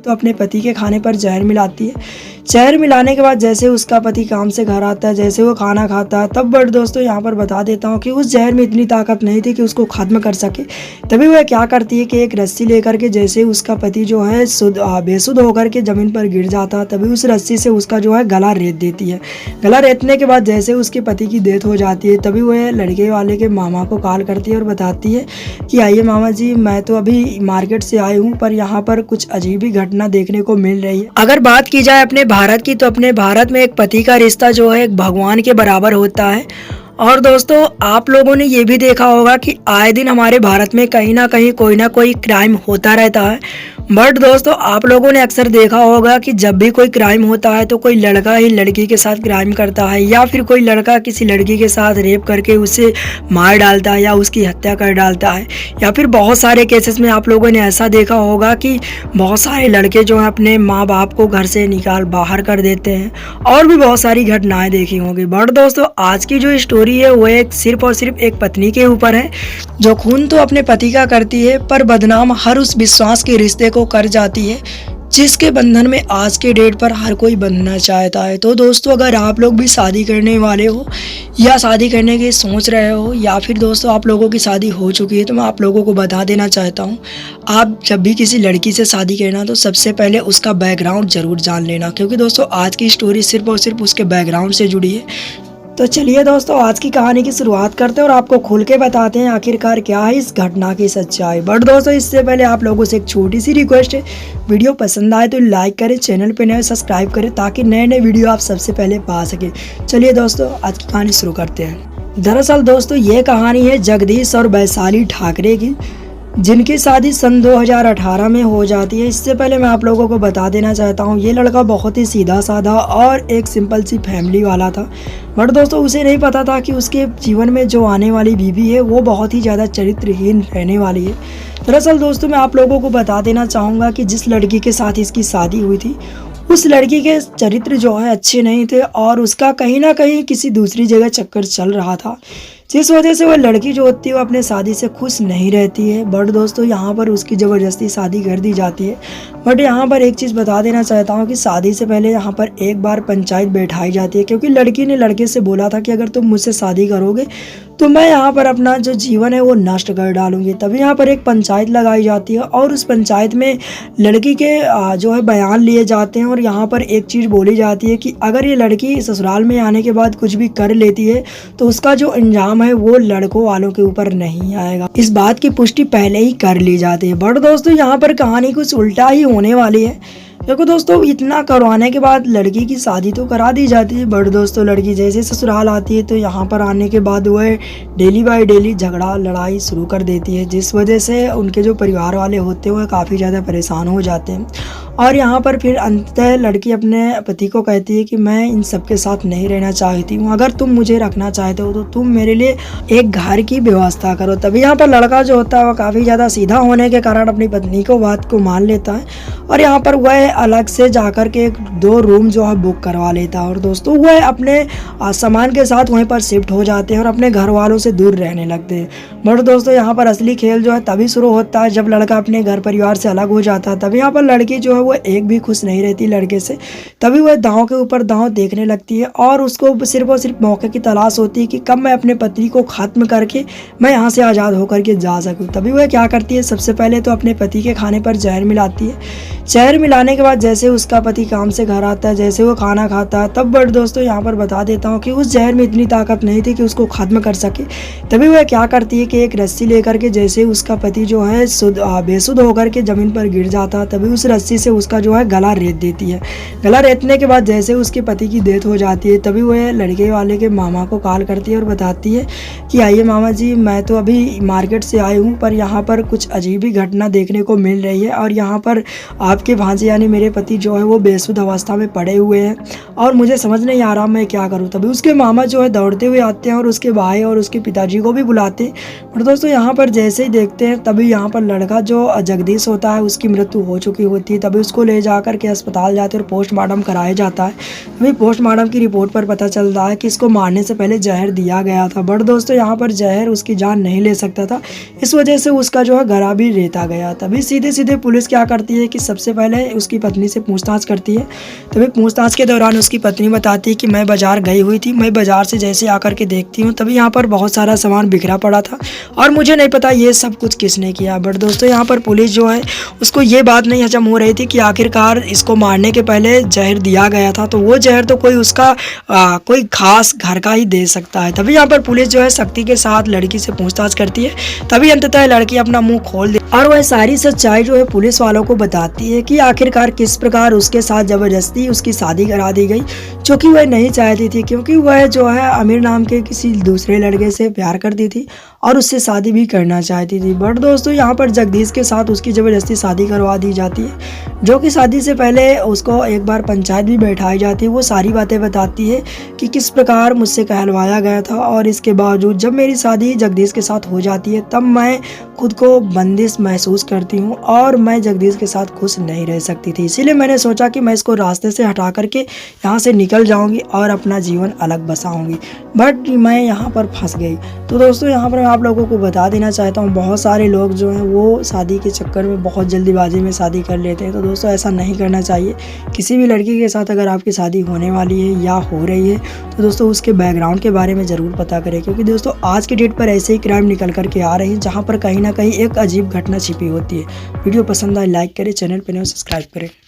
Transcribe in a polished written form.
तो अपने पति के खाने पर जहर मिलाती है। जहर मिलाने के बाद जैसे उसका पति काम से घर आता है, जैसे वो खाना खाता है, तब बट दोस्तों यहाँ पर बता देता हूँ कि उस जहर में इतनी ताकत नहीं थी कि उसको ख़त्म कर सके। तभी वह क्या करती है कि एक रस्सी लेकर के जैसे उसका पति जो है बेसुध होकर के ज़मीन पर गिर जाता है, तभी उस रस्सी से उसका जो है गला रेत देती है। गला रेतने के बाद जैसे उसके पति की डेथ हो जाती है, तभी वह लड़के वाले के मामा को कॉल करती है और बताती है कि आइए मामा जी, मैं तो अभी मार्केट से आई हूँ, पर यहाँ पर कुछ अजीब ही घटना देखने को मिल रही है। अगर बात की जाए अपने भारत की, तो अपने भारत में एक पति का रिश्ता जो है एक भगवान के बराबर होता है। और दोस्तों आप लोगों ने ये भी देखा होगा कि आए दिन हमारे भारत में कहीं ना कहीं कोई ना कोई क्राइम होता रहता है। बट दोस्तों आप लोगों ने अक्सर देखा होगा कि जब भी कोई क्राइम होता है तो कोई लड़का ही लड़की के साथ क्राइम करता है, या फिर कोई लड़का किसी लड़की के साथ रेप करके उसे मार डालता है या उसकी हत्या कर डालता है। या फिर बहुत सारे केसेस में आप लोगों ने ऐसा देखा होगा कि बहुत सारे लड़के जो है अपने माँ बाप को घर से निकाल बाहर कर देते हैं, और भी बहुत सारी घटनाएं देखी होंगी। बट दोस्तों आज की जो स्टोरी है वो सिर्फ और सिर्फ एक पत्नी के ऊपर है, जो खून तो अपने पति का करती है पर बदनाम हर उस विश्वास के रिश्ते को कर जाती है जिसके बंधन में आज के डेट पर हर कोई बंधना चाहता है। तो दोस्तों अगर आप लोग भी शादी करने वाले हो या शादी करने की सोच रहे हो, या फिर दोस्तों आप लोगों की शादी हो चुकी है, तो मैं आप लोगों को बता देना चाहता हूँ, आप जब भी किसी लड़की से शादी करना तो सबसे पहले उसका बैकग्राउंड ज़रूर जान लेना, क्योंकि दोस्तों आज की स्टोरी सिर्फ और सिर्फ उसके बैकग्राउंड से जुड़ी है। तो चलिए दोस्तों आज की कहानी की शुरुआत करते हैं और आपको खुल के बताते हैं आखिरकार क्या है इस घटना की सच्चाई। बट दोस्तों इससे पहले आप लोगों से एक छोटी सी रिक्वेस्ट है, वीडियो पसंद आए तो लाइक करें, चैनल पे नए सब्सक्राइब करें ताकि नए नए वीडियो आप सबसे पहले पा सकें। चलिए दोस्तों आज की कहानी शुरू करते हैं। दरअसल दोस्तों ये कहानी है जगदीश और वैशाली ठाकरे की, जिनकी शादी सन 2018 में हो जाती है। इससे पहले मैं आप लोगों को बता देना चाहता हूँ ये लड़का बहुत ही सीधा साधा और एक सिंपल सी फैमिली वाला था। बट दोस्तों उसे नहीं पता था कि उसके जीवन में जो आने वाली बीवी है वो बहुत ही ज़्यादा चरित्रहीन रहने वाली है। दरअसल दोस्तों मैं आप लोगों को बता देना चाहूँगा कि जिस लड़की के साथ इसकी शादी हुई थी उस लड़की के चरित्र जो है अच्छे नहीं थे, और उसका कहीं ना कहीं किसी दूसरी जगह चक्कर चल रहा था, जिस वजह से वह लड़की जो होती है वो अपने शादी से खुश नहीं रहती है। बट दोस्तों यहाँ पर उसकी ज़बरदस्ती शादी कर दी जाती है। बट यहाँ पर एक चीज़ बता देना चाहता हूँ कि शादी से पहले यहाँ पर एक बार पंचायत बैठाई जाती है, क्योंकि लड़की ने लड़के से बोला था कि अगर तुम मुझसे शादी करोगे तो मैं यहाँ पर अपना जो जीवन है वो नष्ट कर डालूंगी। तभी यहाँ पर एक पंचायत लगाई जाती है और उस पंचायत में लड़की के जो है बयान लिए जाते हैं, और यहाँ पर एक चीज़ बोली जाती है कि अगर ये लड़की ससुराल में आने के बाद कुछ भी कर लेती है तो उसका जो अंजाम है वो लड़कों वालों के ऊपर नहीं आएगा। इस बात की पुष्टि पहले ही कर ली जाती है। बट दोस्तों यहाँ पर कहानी कुछ उल्टा ही होने वाली है। देखो दोस्तों इतना करवाने के बाद लड़की की शादी तो करा दी जाती है। बट दोस्तों लड़की जैसे ससुराल आती है तो यहाँ पर आने के बाद वह डेली बाय डेली झगड़ा लड़ाई शुरू कर देती है, जिस वजह से उनके जो परिवार वाले होते हैं वह काफ़ी ज़्यादा परेशान हो जाते हैं। और यहाँ पर फिर अंततः लड़की अपने पति को कहती है कि मैं इन सब के साथ नहीं रहना चाहती हूँ, अगर तुम मुझे रखना चाहते हो तो तुम मेरे लिए एक घर की व्यवस्था करो। तभी यहाँ पर लड़का जो होता है वह काफ़ी ज़्यादा सीधा होने के कारण अपनी पत्नी को बात को मान लेता है, और यहाँ पर वह अलग से जाकर के 2 रूम जो है बुक करवा लेता है। और दोस्तों वह अपने सामान के साथ वहीं पर शिफ्ट हो जाते हैं और अपने घर वालों से दूर रहने लगते हैं। बट दोस्तों यहाँ पर असली खेल जो है तभी शुरू होता है जब लड़का अपने घर परिवार से अलग हो जाता है। तभी यहाँ पर लड़की जो है वो एक भी खुश नहीं रहती लड़के से। तभी वह दांव के ऊपर दांव देखने लगती है और उसको सिर्फ और सिर्फ मौके की तलाश होती है कि कब मैं अपने पति को ख़त्म करके मैं यहाँ से आज़ाद होकर के जा सकूँ। तभी वह क्या करती है, सबसे पहले तो अपने पति के खाने पर जहर मिलाती है। जहर मिलाने के बाद जैसे उसका पति काम से घर आता है, जैसे वो खाना खाता है, तब बट दोस्तों यहाँ पर बता देता हूँ कि उस जहर में इतनी ताकत नहीं थी कि उसको ख़त्म कर सके। तभी वह क्या करती है कि एक रस्सी लेकर के जैसे उसका पति जो है बेसुध होकर के ज़मीन पर गिर जाता है, तभी उस रस्सी से उसका जो है गला रेत देती है। गला रेतने के बाद जैसे उसके पति की डेथ हो जाती है, तभी वह लड़के वाले के मामा को कॉल करती है और बताती है कि आइए मामा जी, मैं तो अभी मार्केट से आई हूँ, पर यहाँ पर कुछ अजीब ही घटना देखने को मिल रही है, और यहाँ पर आपके भांजे यानी मेरे पति जो है वो बेसुध अवस्था में पड़े हुए हैं और मुझे समझ नहीं आ रहा मैं क्या करूँ। तभी उसके मामा जो है दौड़ते हुए आते हैं और उसके भाई और उसके पिताजी को भी बुलाते हैं। और दोस्तों यहाँ पर जैसे ही देखते हैं तभी यहाँ पर लड़का जो जगदीश होता है उसकी मृत्यु हो चुकी होती है। तभी उसको ले जा कर के अस्पताल जाते और पोस्टमार्टम कराया जाता है। तभी पोस्टमार्टम की रिपोर्ट पर पता चलता है कि इसको मारने से पहले जहर दिया गया था। बट दोस्तों यहाँ पर जहर उसकी जान नहीं ले सकता था, इस वजह से उसका जो है गला भी रेता गया। तभी सीधे सीधे पुलिस क्या करती है कि सबसे पहले उसकी पत्नी से पूछताछ करती है। तभी पूछताछ के दौरान उसकी पत्नी बताती है कि मैं बाज़ार गई हुई थी, मैं बाज़ार से जैसे आकर के देखती हूँ तभी यहाँ पर बहुत सारा सामान बिखरा पड़ा था और मुझे नहीं पता ये सब कुछ किसने किया। बट दोस्तों यहाँ पर पुलिस जो है उसको ये बात नहीं हजम हो रही थी कि आखिरकार इसको मारने के पहले जहर दिया गया था, तो वो जहर तो कोई उसका कोई खास घर का ही दे सकता है। तभी यहाँ पर पुलिस जो है सख्ती के साथ लड़की से पूछताछ करती है। तभी अंततः लड़की अपना मुंह खोल दे और वह सारी सच्चाई जो है पुलिस वालों को बताती है कि आखिरकार किस प्रकार उसके साथ ज़बरदस्ती उसकी शादी करा दी गई, जो कि वह नहीं चाहती थी, क्योंकि वह जो है आमिर नाम के किसी दूसरे लड़के से प्यार करती थी और उससे शादी भी करना चाहती थी। बट दोस्तों यहाँ पर जगदीश के साथ उसकी ज़बरदस्ती शादी करवा दी जाती है, जो कि शादी से पहले उसको एक बार पंचायत भी बैठाई जाती है। वो सारी बातें बताती है कि किस प्रकार मुझसे कहलवाया गया था और इसके बावजूद जब मेरी शादी जगदीश के साथ हो जाती है तब मैं खुद को बंदिश महसूस करती हूँ और मैं जगदीश के साथ खुश नहीं रह सकती थी। इसीलिए मैंने सोचा कि मैं इसको रास्ते से हटा करके यहाँ से निकल जाऊँगी और अपना जीवन अलग बसाऊँगी, बट मैं यहाँ पर फंस गई। तो दोस्तों यहाँ पर मैं आप लोगों को बता देना चाहता हूँ, बहुत सारे लोग जो हैं वो शादी के चक्कर में बहुत जल्दीबाजी में शादी कर लेते हैं। तो दोस्तों ऐसा नहीं करना चाहिए। किसी भी लड़की के साथ अगर आपकी शादी होने वाली है या हो रही है तो दोस्तों उसके बैकग्राउंड के बारे में ज़रूर पता करें, क्योंकि दोस्तों आज की डेट पर ऐसे ही क्राइम निकल करके आ रहे हैं जहाँ पर कहीं ना कहीं एक अजीब घटना छिपी होती है। वीडियो पसंद आए लाइक करें, चैनल पर नए सब्सक्राइब करें।